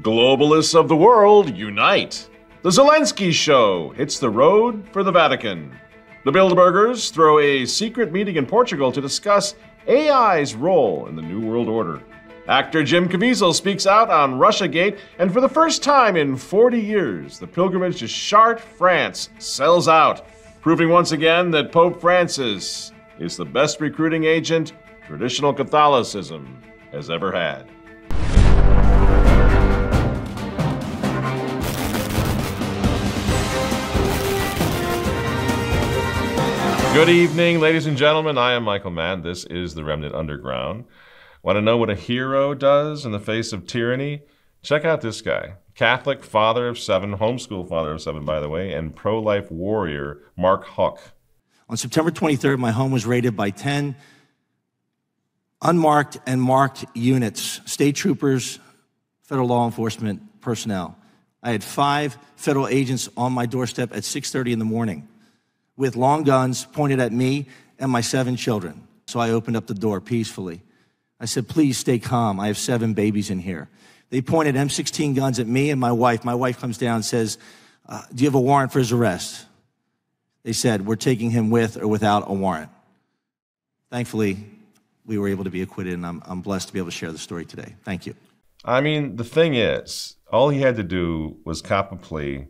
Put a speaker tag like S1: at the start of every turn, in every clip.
S1: Globalists of the world, unite! The Zelensky Show hits the road for the Vatican. The Bilderbergers throw a secret meeting in Portugal to discuss AI's role in the New World Order. Actor Jim Caviezel speaks out on Russiagate, and for the first time in 40 years, the pilgrimage to Chartres, France sells out, proving once again that Pope Francis is the best recruiting agent traditional Catholicism has ever had. Good evening, ladies and gentlemen. I am Michael Mann. This is the Remnant Underground. Want to know what a hero does in the face of tyranny? Check out this guy. Catholic father of 7, homeschool father of 7, by the way, and pro-life warrior Mark Huck.
S2: On September 23rd, my home was raided by 10 unmarked and marked units, state troopers, federal law enforcement personnel. I had 5 federal agents on my doorstep at 6:30 in the morning with long guns pointed at me and my 7 children. So I opened up the door peacefully. I said, please stay calm. I have 7 babies in here. They pointed M16 guns at me and my wife. My wife comes down and says, do you have a warrant for his arrest? They said, we're taking him with or without a warrant. Thankfully, we were able to be acquitted, and I'm blessed to be able to share the story today. Thank you.
S1: I mean, the thing is, all he had to do was cop a plea,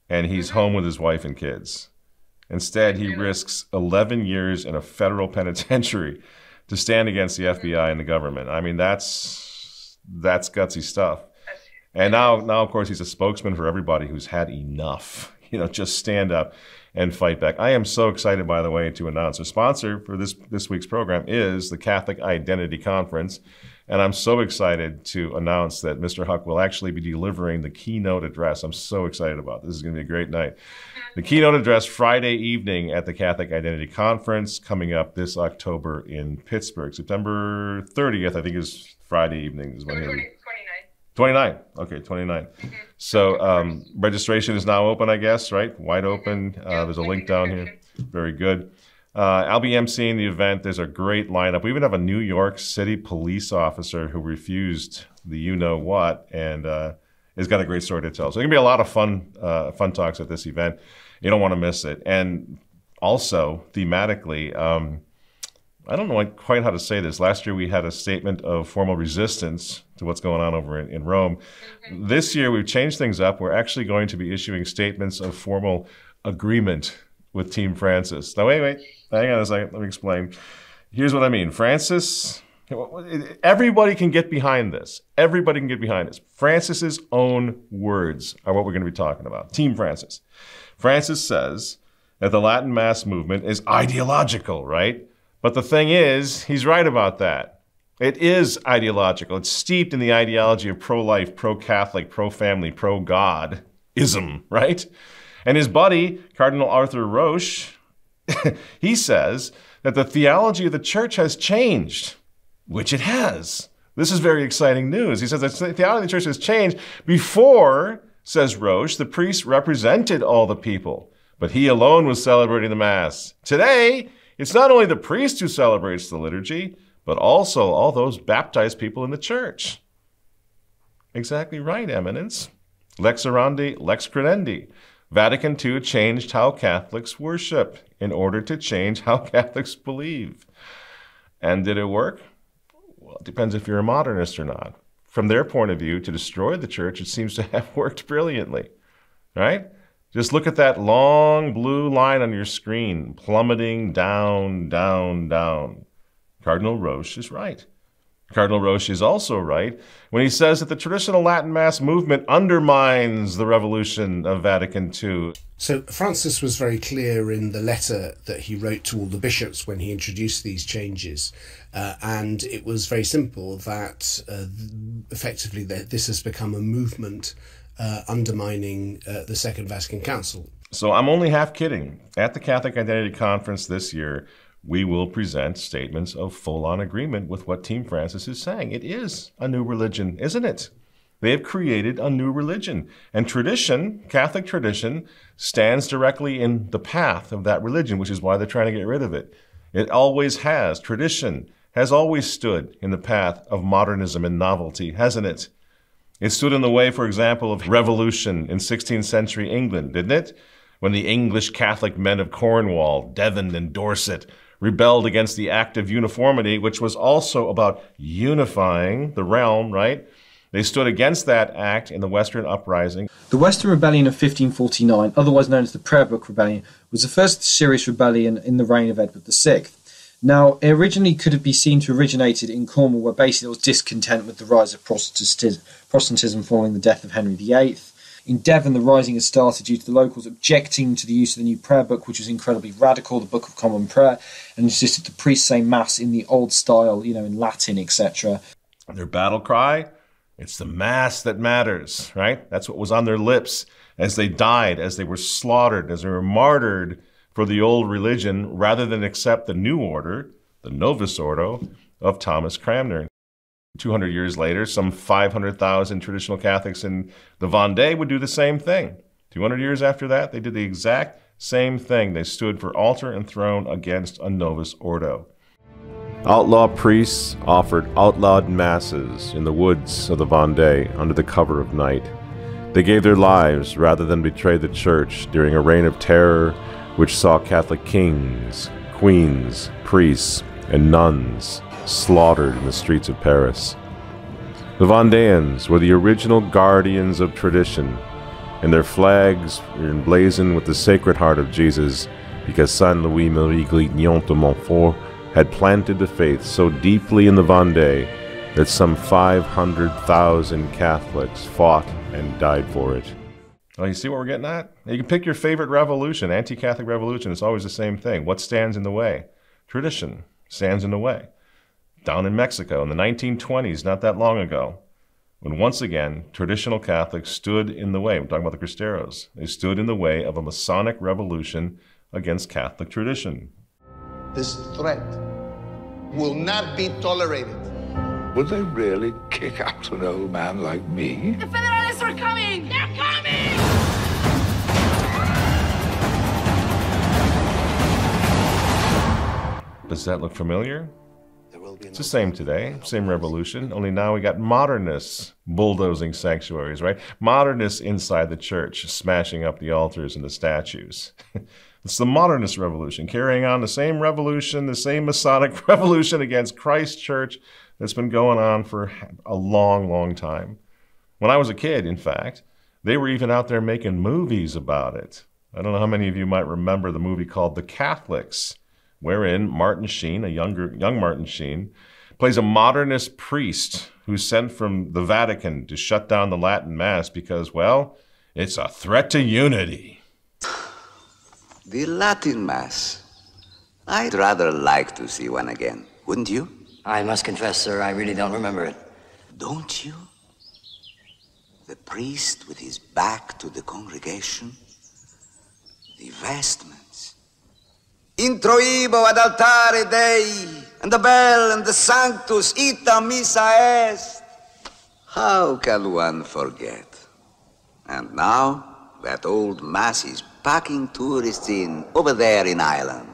S1: and he's home with his wife and kids. Instead, he risks 11 years in a federal penitentiary to stand against the FBI and the government. I mean, that's gutsy stuff. And now, of course, he's a spokesman for everybody who's had enough. You know, just stand up and fight back. I am so excited, by the way, to announce our sponsor for this week's program is the Catholic Identity Conference. And I'm so excited to announce that Mr. Huck will actually be delivering the keynote address. I'm so excited about this. This is going to be a great night. The keynote address Friday evening at the Catholic Identity Conference coming up this October in Pittsburgh. September 30th, I think, is Friday evening. Is when 29. Okay, 29. So registration is now open, I guess, right? Wide open. There's a link down here. Very good. I'll be emceeing the event. There's a great lineup. We even have a New York City police officer who refused the you-know-what and has got a great story to tell. So there's going to be a lot of fun talks at this event. You don't want to miss it. And also, thematically, I don't know quite how to say this. Last year we had a statement of formal resistance to what's going on over in Rome. This year we've changed things up. We're actually going to be issuing statements of formal agreement with Team Francis. Now, wait, hang on a second. Let me explain. Here's what I mean. Francis, everybody can get behind this. Everybody can get behind this. Francis's own words are what we're going to be talking about. Team Francis. Francis says that the Latin Mass movement is ideological, right? But the thing is, he's right about that. It is ideological. It's steeped in the ideology of pro-life, pro-Catholic, pro-family, pro-God-ism, right? And his buddy, Cardinal Arthur Roche, he says that the theology of the church has changed, which it has. This is very exciting news. He says that the theology of the church has changed. Before, says Roche, the priest represented all the people, but he alone was celebrating the Mass. Today, it's not only the priest who celebrates the liturgy, but also all those baptized people in the church. Exactly right, Eminence. Lex orandi, lex credendi. Vatican II changed how Catholics worship in order to change how Catholics believe. And did it work? Well, it depends if you're a modernist or not. From their point of view, to destroy the church, it seems to have worked brilliantly, right? Just look at that long blue line on your screen, plummeting down, down, down. Cardinal Roche is right. Cardinal Roche is also right when he says that the traditional Latin Mass movement undermines the revolution of Vatican II.
S3: So Francis was very clear in the letter that he wrote to all the bishops when he introduced these changes. And it was very simple that effectively this has become a movement undermining the Second Vatican Council.
S1: So I'm only half kidding. At the Catholic Identity Conference this year, we will present statements of full-on agreement with what Team Francis is saying. It is a new religion, isn't it? They have created a new religion. And tradition, Catholic tradition, stands directly in the path of that religion, which is why they're trying to get rid of it. It always has. Tradition has always stood in the path of modernism and novelty, hasn't it? It stood in the way, for example, of revolution in 16th century England, didn't it? When the English Catholic men of Cornwall, Devon, and Dorset rebelled against the Act of Uniformity, which was also about unifying the realm, right? They stood against that act in the Western Uprising.
S4: The Western Rebellion of 1549, otherwise known as the Prayer Book Rebellion, was the first serious rebellion in the reign of Edward VI. Now, it originally could be seen to have originated in Cornwall, where basically there was discontent with the rise of Protestantism following the death of Henry VIII. In Devon, the rising had started due to the locals objecting to the use of the new prayer book, which was incredibly radical, the Book of Common Prayer, and insisted the priests say Mass in the old style, in Latin, etc.
S1: Their battle cry, it's the Mass that matters, right? That's what was on their lips as they died, as they were slaughtered, as they were martyred for the old religion, rather than accept the new order, the Novus Ordo, of Thomas Cranmer. 200 years later, some 500,000 traditional Catholics in the Vendée would do the same thing. 200 years after that, they did the exact same thing. They stood for altar and throne against a Novus Ordo. Outlaw priests offered outlawed masses in the woods of the Vendée under the cover of night. They gave their lives rather than betray the church during a reign of terror which saw Catholic kings, queens, priests, and nuns slaughtered in the streets of Paris. The Vendéans were the original guardians of tradition, and their flags were emblazoned with the Sacred Heart of Jesus because Saint Louis-Marie Grignon de Montfort had planted the faith so deeply in the Vendée that some 500,000 Catholics fought and died for it. Oh, you see what we're getting at? You can pick your favorite revolution, anti-Catholic revolution. It's always the same thing. What stands in the way? Tradition stands in the way. Down in Mexico in the 1920s, not that long ago, when once again traditional Catholics stood in the way. We're talking about the Cristeros. They stood in the way of a Masonic revolution against Catholic tradition.
S5: This threat will not be tolerated.
S6: Would they really kick out an old man like me?
S7: The Federalists are coming! They're coming!
S1: Does that look familiar? It's the same today, same revolution, only now we got modernists bulldozing sanctuaries, right? Modernists inside the church, smashing up the altars and the statues. It's the modernist revolution, carrying on the same revolution, the same Masonic revolution against Christ's church that's been going on for a long, long time. When I was a kid, in fact, they were even out there making movies about it. I don't know how many of you might remember the movie called The Catholics, wherein Martin Sheen, a young Martin Sheen, plays a modernist priest who's sent from the Vatican to shut down the Latin Mass because, well, it's a threat to unity.
S8: The Latin Mass. I'd rather like to see one again, wouldn't you?
S9: I must confess, sir, I really don't remember it.
S8: Don't you? The priest with his back to the congregation, the vestments. Introibo ad altare Dei, and the bell and the Sanctus ita missa est. How can one forget? And now, that old Mass is packing tourists in over there in Ireland.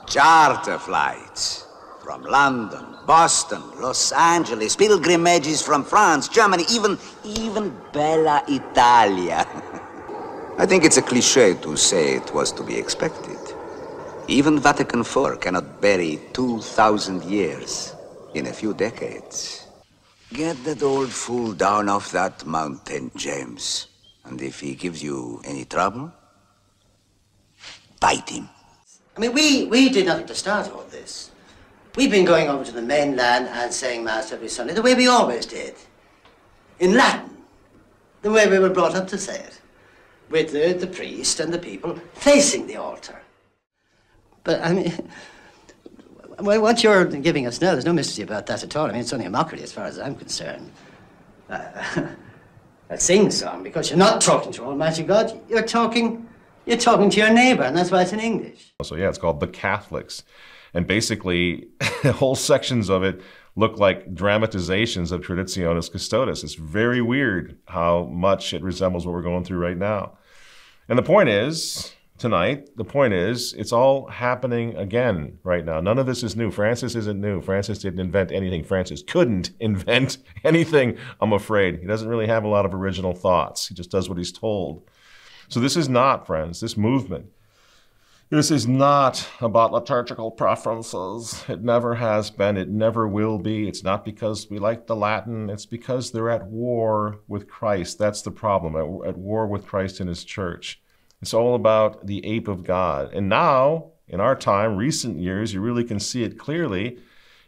S8: Charter flights from London, Boston, Los Angeles, pilgrimages from France, Germany, even Bella Italia. I think it's a cliche to say it was to be expected. Even Vatican IV cannot bury 2,000 years in a few decades. Get that old fool down off that mountain, James. And if he gives you any trouble, fight him.
S9: I mean, we did nothing to start all this. We've been going over to the mainland and saying Mass every Sunday the way we always did. In Latin, the way we were brought up to say it. With the priest and the people facing the altar. But, I mean, what you're giving us now, there's no mystery about that at all. I mean, it's only a mockery as far as I'm concerned. A sing-song, because you're not talking to Almighty God, you're talking to your neighbor, and that's why it's in English.
S1: So yeah, it's called The Catholics. And basically, whole sections of it look like dramatizations of Traditionis Custodes. It's very weird how much it resembles what we're going through right now. And the point is, tonight. The point is, it's all happening again right now. None of this is new. Francis isn't new. Francis didn't invent anything. Francis couldn't invent anything, I'm afraid. He doesn't really have a lot of original thoughts. He just does what he's told. So this is not, friends, this movement. This is not about liturgical preferences. It never has been. It never will be. It's not because we like the Latin. It's because they're at war with Christ. That's the problem, at war with Christ and his church. It's all about the ape of God. And now, in our time, recent years, you really can see it clearly.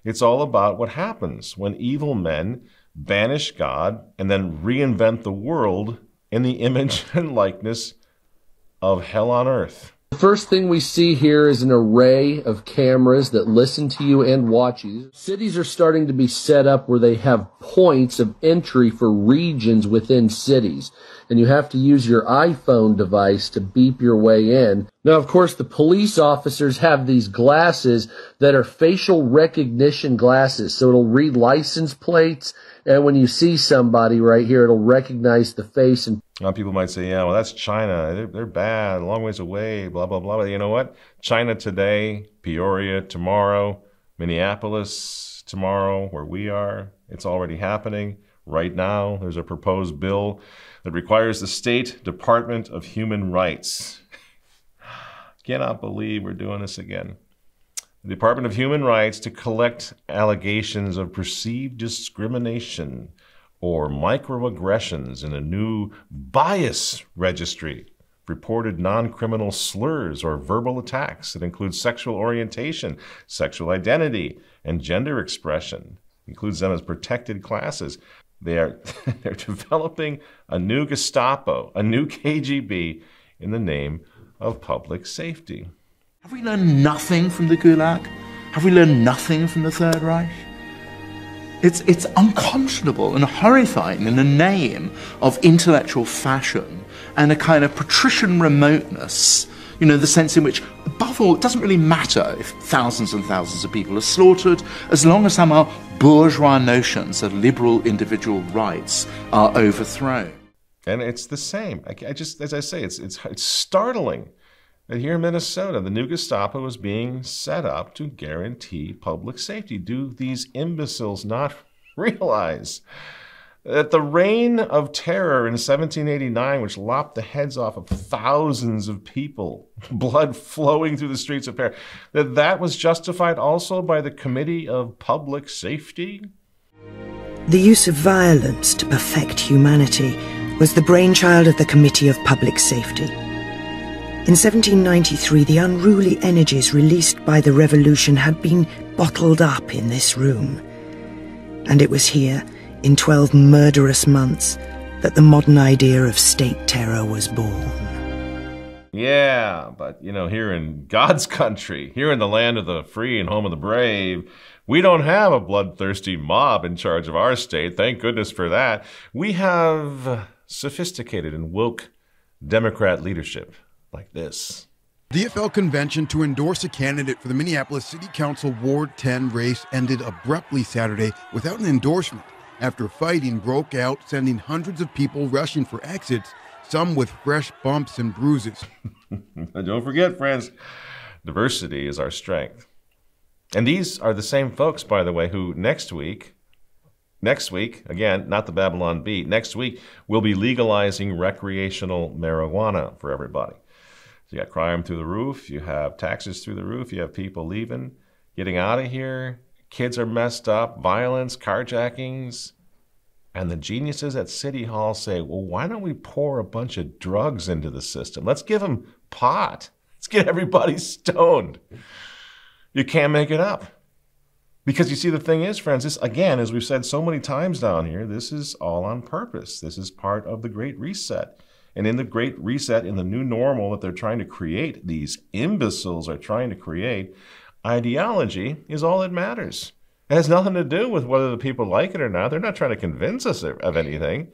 S1: It's all about what happens when evil men banish God and then reinvent the world in the image and likeness of hell on earth.
S10: The first thing we see here is an array of cameras that listen to you and watch you. Cities are starting to be set up where they have points of entry for regions within cities, and you have to use your iPhone device to beep your way in. Now, of course, the police officers have these glasses that are facial recognition glasses, so it'll read license plates, and when you see somebody right here, it'll recognize the face. And
S1: people might say, yeah, well, that's China. They're bad, a long ways away, blah, blah, blah. But you know what? China today, Peoria tomorrow, Minneapolis tomorrow, where we are, it's already happening. Right now, there's a proposed bill that requires the State Department of Human Rights. Cannot believe we're doing this again. The Department of Human Rights to collect allegations of perceived discrimination or microaggressions in a new bias registry, reported non-criminal slurs or verbal attacks that include sexual orientation, sexual identity, and gender expression. Includes them as protected classes. They're developing a new Gestapo, a new KGB in the name of public safety.
S11: Have we learned nothing from the Gulag? Have we learned nothing from the Third Reich? It's unconscionable and horrifying in the name of intellectual fashion and a kind of patrician remoteness, you know, the sense in which, above all, it doesn't really matter if thousands and thousands of people are slaughtered, as long as somehow bourgeois notions of liberal individual rights are overthrown.
S1: And it's the same. I just, as I say, it's startling that here in Minnesota, the new Gestapo is being set up to guarantee public safety. Do these imbeciles not realize that the reign of terror in 1789, which lopped the heads off of thousands of people, blood flowing through the streets of Paris, that was justified also by the Committee of Public Safety?
S12: The use of violence to perfect humanity was the brainchild of the Committee of Public Safety. In 1793, the unruly energies released by the revolution had been bottled up in this room. And it was here, in 12 murderous months, that the modern idea of state terror was born.
S1: Yeah, but, you know, here in God's country, here in the land of the free and home of the brave, we don't have a bloodthirsty mob in charge of our state. Thank goodness for that. We have sophisticated and woke Democrat leadership like this.
S13: DFL convention to endorse a candidate for the Minneapolis City Council Ward 10 race ended abruptly Saturday without an endorsement after fighting broke out, sending hundreds of people rushing for exits, some with fresh bumps and bruises.
S1: Don't forget, friends, diversity is our strength. And these are the same folks, by the way, who next week, again, not the Babylon Bee, next week we'll be legalizing recreational marijuana for everybody. So you got crime through the roof, you have taxes through the roof, you have people leaving, getting out of here, kids are messed up, violence, carjackings. And the geniuses at City Hall say, well, why don't we pour a bunch of drugs into the system? Let's give them pot. Let's get everybody stoned. You can't make it up. Because you see, the thing is, friends, this, again, as we've said so many times down here, this is all on purpose. This is part of the Great Reset. And in the Great Reset, in the new normal that they're trying to create, these imbeciles are trying to create, ideology is all that matters. It has nothing to do with whether the people like it or not. They're not trying to convince us of anything.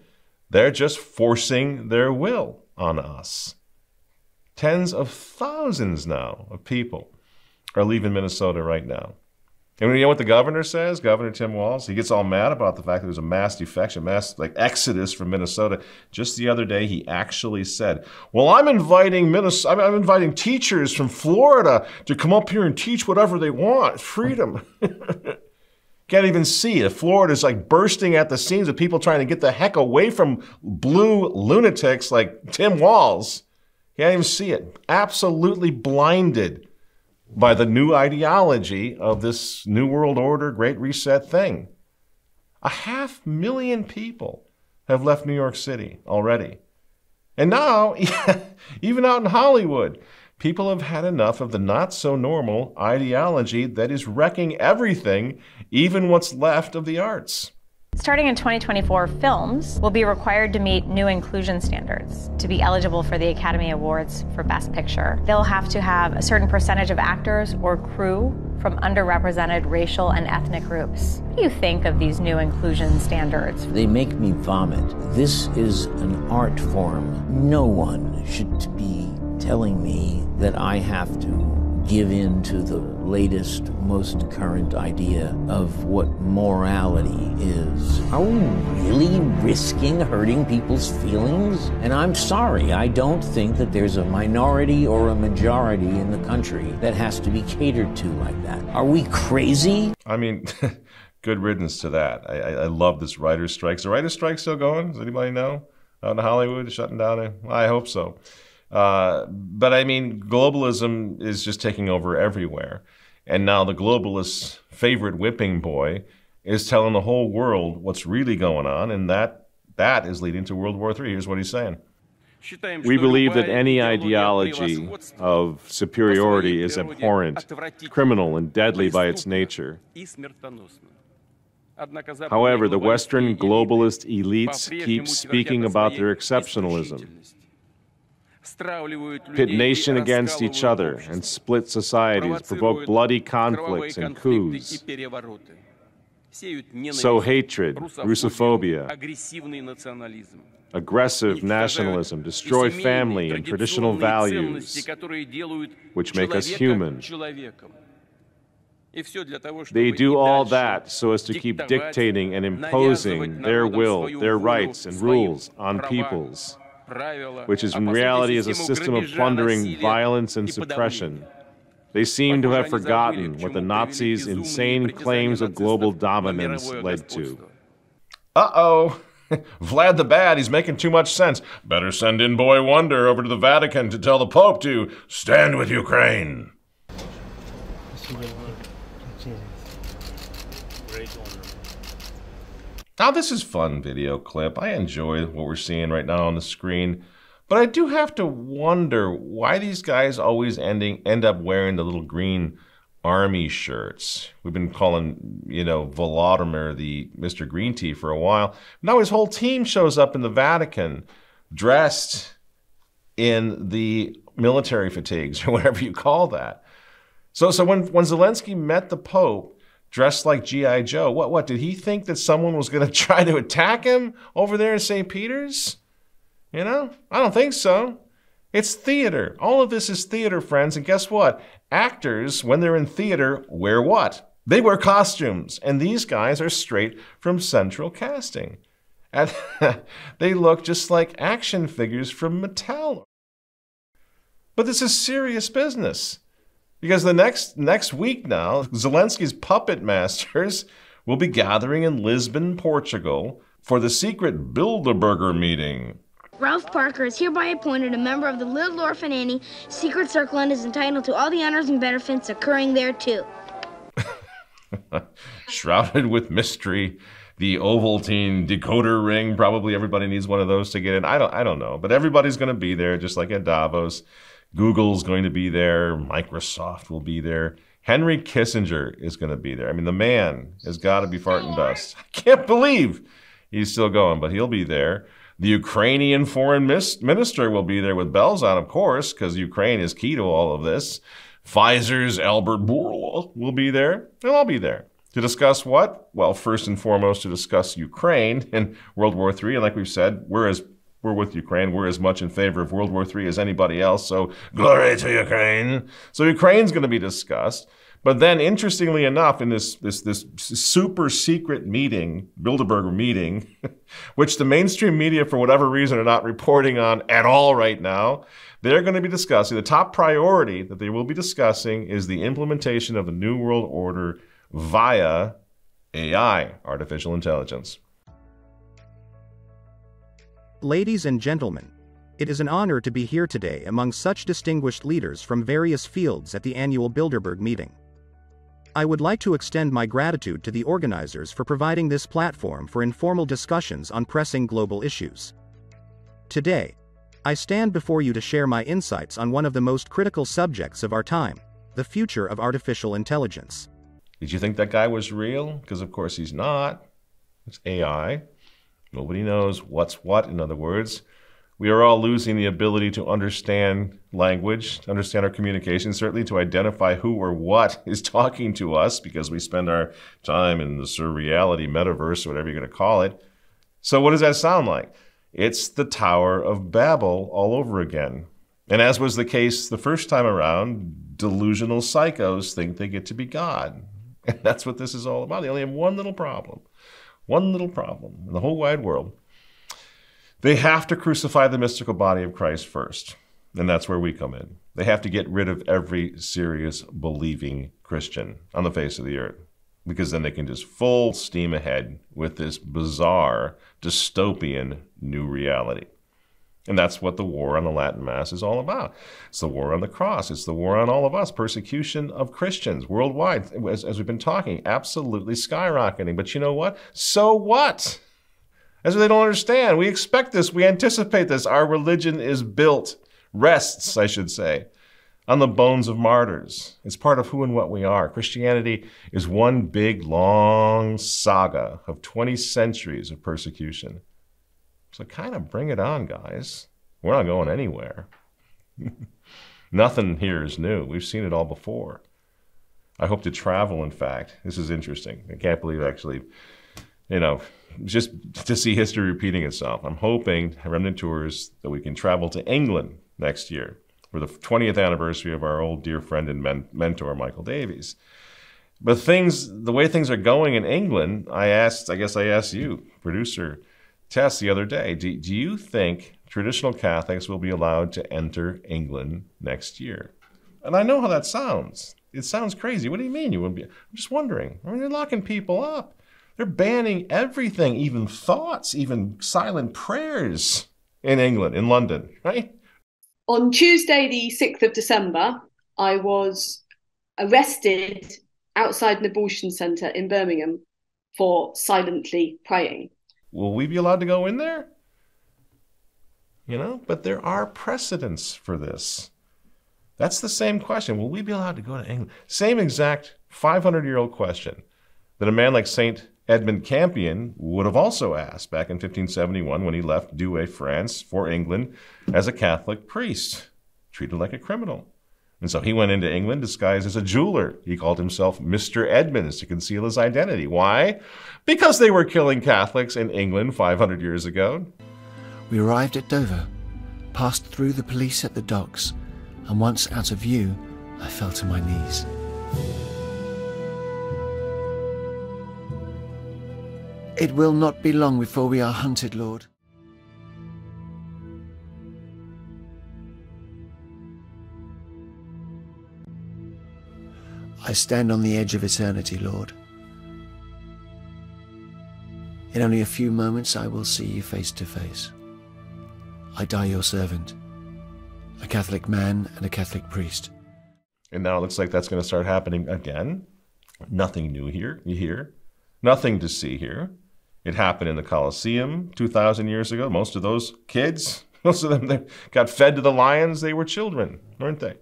S1: They're just forcing their will on us. Tens of thousands now of people are leaving Minnesota right now. And you know what the governor says, Governor Tim Walz? He gets all mad about the fact that there's a mass defection, mass exodus from Minnesota. Just the other day, he actually said, well, I'm inviting teachers from Florida to come up here and teach whatever they want. Freedom. Can't even see it. Florida's like bursting at the seams of people trying to get the heck away from blue lunatics like Tim Walz. Can't even see it. Absolutely blinded by the new ideology of this New World Order, Great Reset thing. 500,000 people have left New York City already. And now, even out in Hollywood, people have had enough of the not-so-normal ideology that is wrecking everything, even what's left of the arts.
S14: Starting in 2024, films will be required to meet new inclusion standards to be eligible for the Academy Awards for Best Picture. They'll have to have a certain percentage of actors or crew from underrepresented racial and ethnic groups. What do you think of these new inclusion standards?
S15: They make me vomit. This is an art form. No one should be telling me that I have to give in to the latest, most current idea of what morality is. Are we really risking hurting people's feelings? And I'm sorry, I don't think that there's a minority or a majority in the country that has to be catered to like that. Are we crazy?
S1: I mean, good riddance to that. I love this writer's strike. Is the writer's strike still going? Does anybody know? Out in Hollywood, shutting down? I hope so. But I mean, globalism is just taking over everywhere. And now the globalists' favorite whipping boy is telling the whole world what's really going on, and that is leading to World War III. Here's what he's saying.
S16: We believe that any ideology of superiority is abhorrent, criminal, and deadly by its nature. However, the Western globalist elites keep speaking about their exceptionalism, pit nation against each other, and split societies, provoke bloody conflicts and coups, sow hatred, Russophobia, aggressive nationalism, destroy family and traditional values, which make us human. They do all that so as to keep dictating and imposing their will, their rights and rules on peoples, which is in reality is a system of plundering, violence, and suppression. They seem to have forgotten what the Nazis' insane claims of global dominance led to.
S1: Uh-oh. Vlad the Bad, he's making too much sense. Better send in Boy Wonder over to the Vatican to tell the Pope to stand with Ukraine. Now, this is fun video clip. I enjoy what we're seeing right now on the screen. But I do have to wonder why these guys always end up wearing the little green army shirts. We've been calling, Volodymyr the Mr. Green Tea for a while. Now his whole team shows up in the Vatican dressed in the military fatigues or whatever you call that. So when Zelensky met the Pope, dressed like G.I. Joe. What, did he think that someone was going to try to attack him over there in St. Peter's? I don't think so. It's theater. All of this is theater, friends. And guess what? Actors, when they're in theater, wear what? They wear costumes. And these guys are straight from Central Casting. And they look just like action figures from Mattel. But this is serious business. Because the next week now, Zelensky's puppet masters will be gathering in Lisbon, Portugal, for the secret Bilderberg meeting.
S17: Ralph Parker is hereby appointed a member of the Little Orphan Annie Secret Circle and is entitled to all the honors and benefits occurring there, too.
S1: Shrouded with mystery, the Ovaltine decoder ring. Probably everybody needs one of those to get in. I don't know. But everybody's going to be there, just like at Davos. Google's going to be there. Microsoft will be there. Henry Kissinger is going to be there. I mean, the man has got to be farting dust. I can't believe he's still going, but he'll be there. The Ukrainian foreign minister will be there with bells on, of course, because Ukraine is key to all of this. Pfizer's Albert Bourla will be there. They'll all be there. To discuss what? Well, first and foremost, to discuss Ukraine and World War III. And like we've said, we're with Ukraine. We're as much in favor of World War III as anybody else. So glory to Ukraine. So Ukraine's going to be discussed. But then, interestingly enough, in this super secret meeting, Bilderberg meeting, which the mainstream media, for whatever reason, are not reporting on at all right now, they're going to be discussing, the top priority that they will be discussing is the implementation of the New World Order via AI, artificial intelligence.
S18: Ladies and gentlemen, it is an honor to be here today among such distinguished leaders from various fields at the annual Bilderberg meeting. I would like to extend my gratitude to the organizers for providing this platform for informal discussions on pressing global issues. Today, I stand before you to share my insights on one of the most critical subjects of our time, the future of artificial intelligence.
S1: Did you think that guy was real? Because of course he's not. It's AI. Nobody knows what's what, in other words. We are all losing the ability to understand language, to understand our communication, certainly to identify who or what is talking to us, because we spend our time in the surreality metaverse, or whatever you're going to call it. So what does that sound like? It's the Tower of Babel all over again. And as was the case the first time around, delusional psychos think they get to be God. And that's what this is all about. They only have one little problem in the whole wide world. They have to crucify the mystical body of Christ first. And that's where we come in. They have to get rid of every serious believing Christian on the face of the earth, because then they can just full steam ahead with this bizarre, dystopian new reality. And that's what the war on the Latin Mass is all about. It's the war on the cross. It's the war on all of us. Persecution of Christians worldwide, as we've been talking, absolutely skyrocketing. But you know what? So what? That's what they don't understand. We expect this. We anticipate this. Our religion is built, rests, I should say, on the bones of martyrs. It's part of who and what we are. Christianity is one big, long saga of 20 centuries of persecution. So kind of bring it on, guys. We're not going anywhere. Nothing here is new. We've seen it all before. I hope to travel, in fact. This is interesting. I can't believe, actually, just to see history repeating itself. I'm hoping, Remnant Tours, that we can travel to England next year for the 20th anniversary of our old dear friend and mentor, Michael Davies. But the way things are going in England, I guess I asked you, producer Tess, the other day, do you think traditional Catholics will be allowed to enter England next year? And I know how that sounds. It sounds crazy. What do you mean you wouldn't be? I'm just wondering. I mean, they're locking people up. They're banning everything, even thoughts, even silent prayers in England, in London, right?
S19: On Tuesday, the 6th of December, I was arrested outside an abortion centre in Birmingham for silently praying.
S1: Will we be allowed to go in there? But there are precedents for this. That's the same question. Will we be allowed to go to England? Same exact 500-year-old question that a man like St. Edmund Campion would have also asked back in 1571 when he left Douai, France, for England as a Catholic priest, treated like a criminal. And so he went into England disguised as a jeweler. He called himself Mr. Edmonds to conceal his identity. Why? Because they were killing Catholics in England 500 years ago.
S20: We arrived at Dover, passed through the police at the docks, and once out of view, I fell to my knees. It will not be long before we are hunted, Lord. I stand on the edge of eternity, Lord. In only a few moments I will see you face to face. I die your servant, a Catholic man and a Catholic priest.
S1: And now it looks like that's going to start happening again. Nothing new here, you hear? Nothing to see here. It happened in the Colosseum 2,000 years ago. Most of those kids, most of them they got fed to the lions. They were children, weren't they?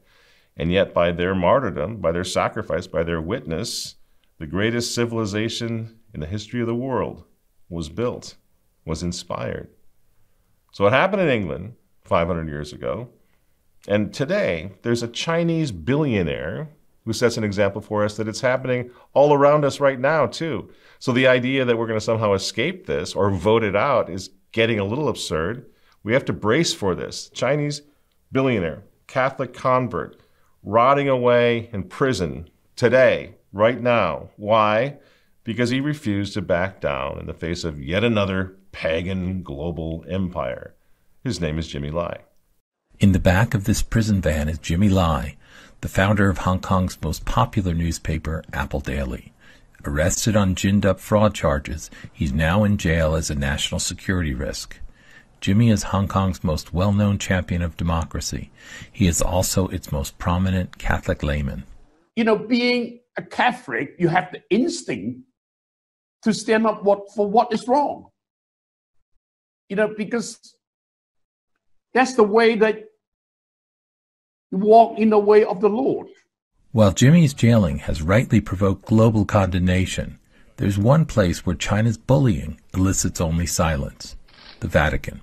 S1: And yet by their martyrdom, by their sacrifice, by their witness, the greatest civilization in the history of the world was built, was inspired. So what happened in England 500 years ago, and today there's a Chinese billionaire who sets an example for us that it's happening all around us right now too. So the idea that we're going to somehow escape this or vote it out is getting a little absurd. We have to brace for this. Chinese billionaire, Catholic convert, rotting away in prison today, right now. Why? Because he refused to back down in the face of yet another pagan global empire. His name is Jimmy Lai.
S21: In the back of this prison van is Jimmy Lai, the founder of Hong Kong's most popular newspaper, Apple Daily. Arrested on ginned-up fraud charges, he's now in jail as a national security risk. Jimmy is Hong Kong's most well-known champion of democracy. He is also its most prominent Catholic layman.
S22: You know, being a Catholic, you have the instinct to stand up for what is wrong. You know, because that's the way that you walk in the way of the Lord.
S21: While Jimmy's jailing has rightly provoked global condemnation, there's one place where China's bullying elicits only silence: the Vatican.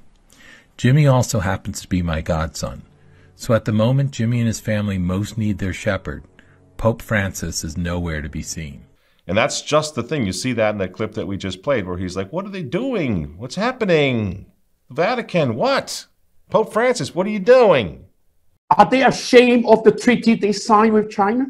S21: Jimmy also happens to be my godson, so at the moment Jimmy and his family most need their shepherd, Pope Francis is nowhere to be seen.
S1: And that's just the thing. You see that in that clip that we just played where he's like, what are they doing? What's happening? The Vatican, what? Pope Francis, what are you doing?
S22: Are they ashamed of the treaty they signed with China?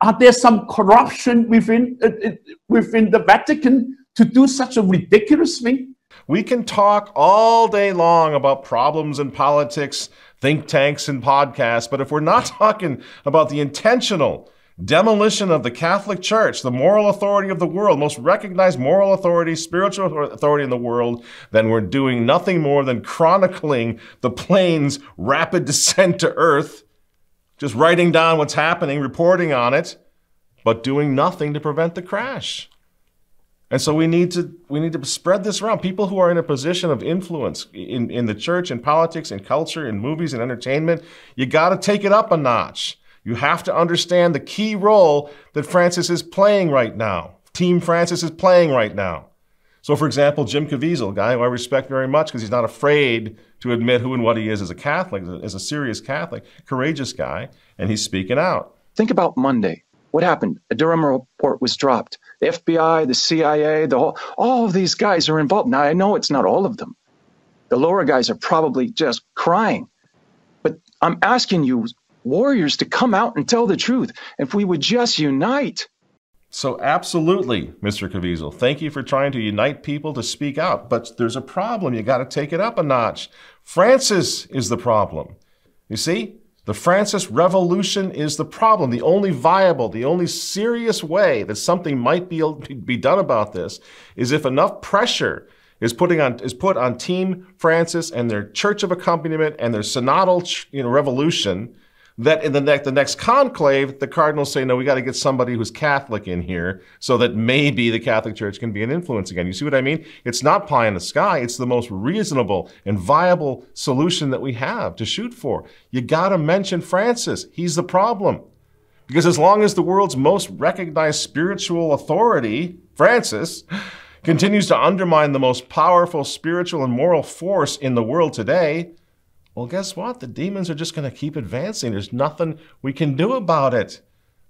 S22: Are there some corruption within the Vatican to do such a ridiculous thing?
S1: We can talk all day long about problems in politics, think tanks and podcasts, but if we're not talking about the intentional demolition of the Catholic Church, the moral authority of the world, most recognized moral authority, spiritual authority in the world, then we're doing nothing more than chronicling the plane's rapid descent to Earth, just writing down what's happening, reporting on it, but doing nothing to prevent the crash. And so we need to spread this around. People who are in a position of influence in the church, in politics, in culture, in movies, and entertainment, you got to take it up a notch. You have to understand the key role that Francis is playing right now. Team Francis is playing right now. So, for example, Jim Caviezel, a guy who I respect very much because he's not afraid to admit who and what he is as a Catholic, as a serious Catholic, courageous guy, and he's speaking out.
S23: Think about Monday. What happened? A Durham report was dropped. The FBI, the CIA, all of these guys are involved. Now, I know it's not all of them. The lower guys are probably just crying. But I'm asking you, warriors, to come out and tell the truth. If we would just unite.
S1: So absolutely, Mr. Caviezel, thank you for trying to unite people to speak out. But there's a problem. You got to take it up a notch. Francis is the problem. You see? The Francis Revolution is the problem. The only viable, the only serious way that something might be done about this is if enough pressure is put on Team Francis and their Church of Accompaniment and their synodal revolution, that in the next conclave, the cardinals say, no, we got to get somebody who's Catholic in here so that maybe the Catholic Church can be an influence again. You see what I mean? It's not pie in the sky. It's the most reasonable and viable solution that we have to shoot for. You got to mention Francis. He's the problem. Because as long as the world's most recognized spiritual authority, Francis, continues to undermine the most powerful spiritual and moral force in the world today, well, guess what? The demons are just going to keep advancing. There's nothing we can do about it.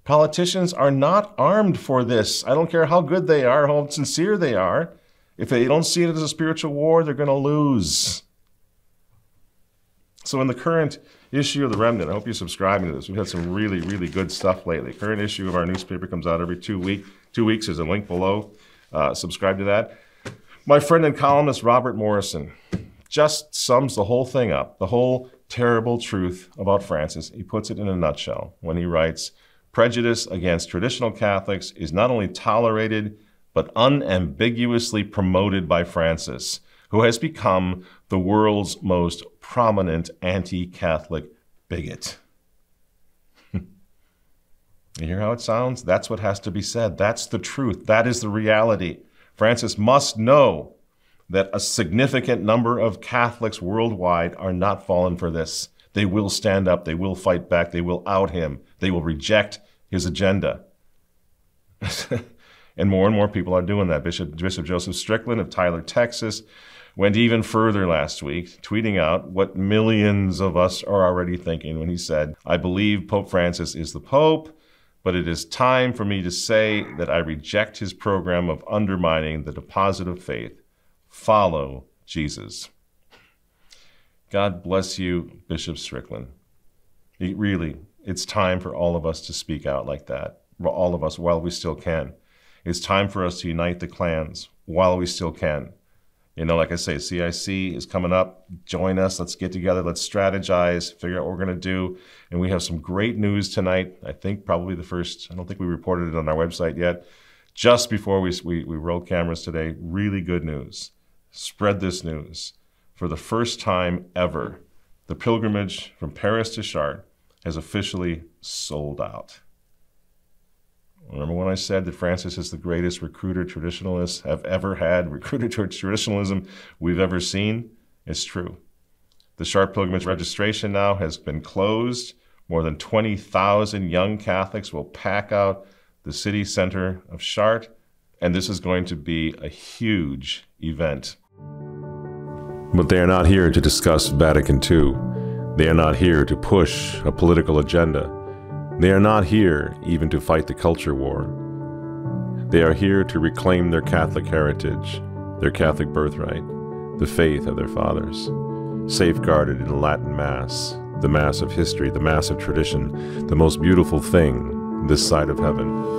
S1: Politicians are not armed for this. I don't care how good they are, how sincere they are. If they don't see it as a spiritual war, they're going to lose. So in the current issue of the Remnant, I hope you're subscribing to this. We've had some really, really good stuff lately. Current issue of our newspaper comes out every 2 weeks. 2 weeks. There's a link below. Subscribe to that. My friend and columnist Robert Morrison just sums the whole thing up, the whole terrible truth about Francis. He puts it in a nutshell when he writes, prejudice against traditional Catholics is not only tolerated, but unambiguously promoted by Francis, who has become the world's most prominent anti-Catholic bigot. You hear how it sounds? That's what has to be said. That's the truth. That is the reality. Francis must know that a significant number of Catholics worldwide are not falling for this. They will stand up. They will fight back. They will out him. They will reject his agenda. And more people are doing that. Bishop Joseph Strickland of Tyler, Texas, went even further last week, tweeting out what millions of us are already thinking when he said, I believe Pope Francis is the Pope, but it is time for me to say that I reject his program of undermining the deposit of faith. Follow Jesus. God bless you, Bishop Strickland. Really, it's time for all of us to speak out like that. all of us while we still can. It's time for us to unite the clans while we still can. You know, like I say, CIC is coming up. Join us. Let's get together. Let's strategize, figure out what we're going to do. And we have some great news tonight. I think probably the first, I don't think we reported it on our website yet. Just before we rolled cameras today, really good news. Spread this news. For the first time ever, the pilgrimage from Paris to Chartres has officially sold out. Remember when I said that Francis is the greatest recruiter traditionalists have ever had, recruiter traditionalism we've ever seen? It's true. The Chartres pilgrimage registration now has been closed. More than 20,000 young Catholics will pack out the city center of Chartres, and this is going to be a huge event. But they are not here to discuss Vatican II. They are not here to push a political agenda. They are not here even to fight the culture war. They are here to reclaim their Catholic heritage, their Catholic birthright, the faith of their fathers, safeguarded in Latin Mass, the Mass of history, the Mass of tradition, the most beautiful thing this side of heaven.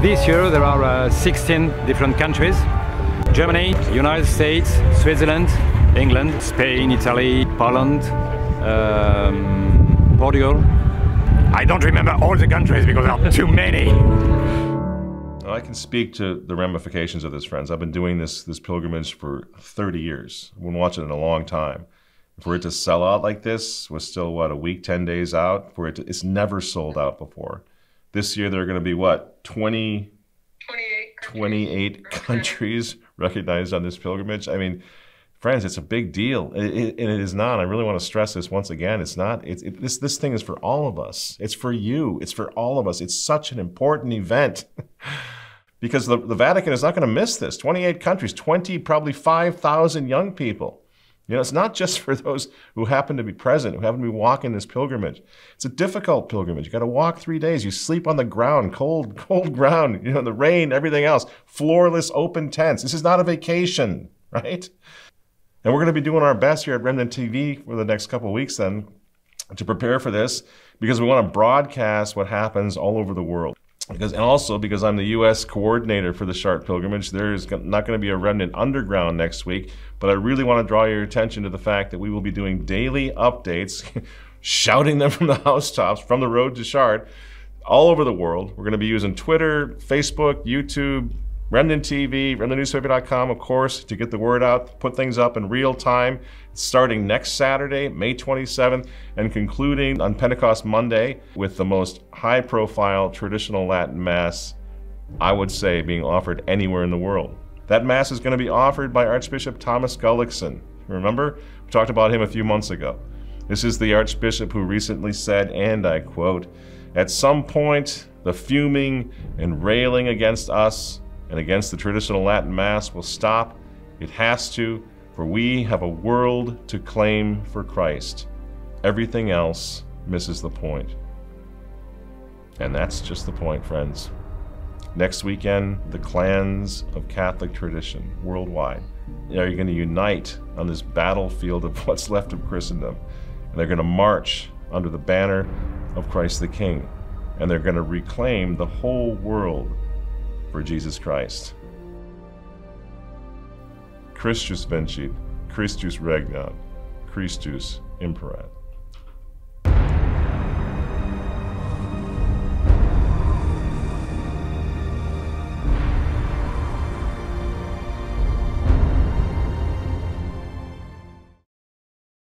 S2: This year there are 16 different countries: Germany, United States, Switzerland, England, Spain, Italy, Poland, Portugal. I don't remember all the countries because there are too many.
S1: I can speak to the ramifications of this, friends. I've been doing this pilgrimage for 30 years. I've been watching it a long time. For it to sell out like this, was still, what, a week, 10 days out? It's never sold out before. This year, there are going to be, what, 28 countries recognized on this pilgrimage? I mean, friends, it's a big deal. And it is not. I really want to stress this once again. It's not. This thing is for all of us. It's for you. It's for all of us. It's such an important event. Because the Vatican is not going to miss this. 28 countries, probably 5,000 young people. You know, it's not just for those who happen to be present, who happen to be walking this pilgrimage. It's a difficult pilgrimage. You got to walk 3 days. You sleep on the ground, cold ground, you know, the rain, everything else. Floorless, open tents. This is not a vacation, right? And we're going to be doing our best here at Remnant TV for the next couple of weeks then to prepare for this, because we want to broadcast what happens all over the world. And also because I'm the U.S. coordinator for the Chartres pilgrimage, there is not going to be a Remnant Underground next week, but I really want to draw your attention to the fact that we will be doing daily updates, shouting them from the housetops, from the road to Chartres, all over the world. We're going to be using Twitter, Facebook, YouTube, Remnant TV, remnantnewspaper.com, of course, to get the word out, put things up in real time, starting next Saturday, May 27th, and concluding on Pentecost Monday with the most high-profile traditional Latin Mass, I would say, being offered anywhere in the world. That Mass is going to be offered by Archbishop Thomas Gullickson. Remember? We talked about him a few months ago. This is the Archbishop who recently said, and I quote, "At some point, the fuming and railing against us and against the traditional Latin Mass will stop. It has to, for we have a world to claim for Christ. Everything else misses the point." And that's just the point, friends. Next weekend, the clans of Catholic tradition worldwide are going to unite on this battlefield of what's left of Christendom. And they're going to march under the banner of Christ the King. And they're going to reclaim the whole world for Jesus Christ. Christus vincit, Christus regnat, Christus imperat.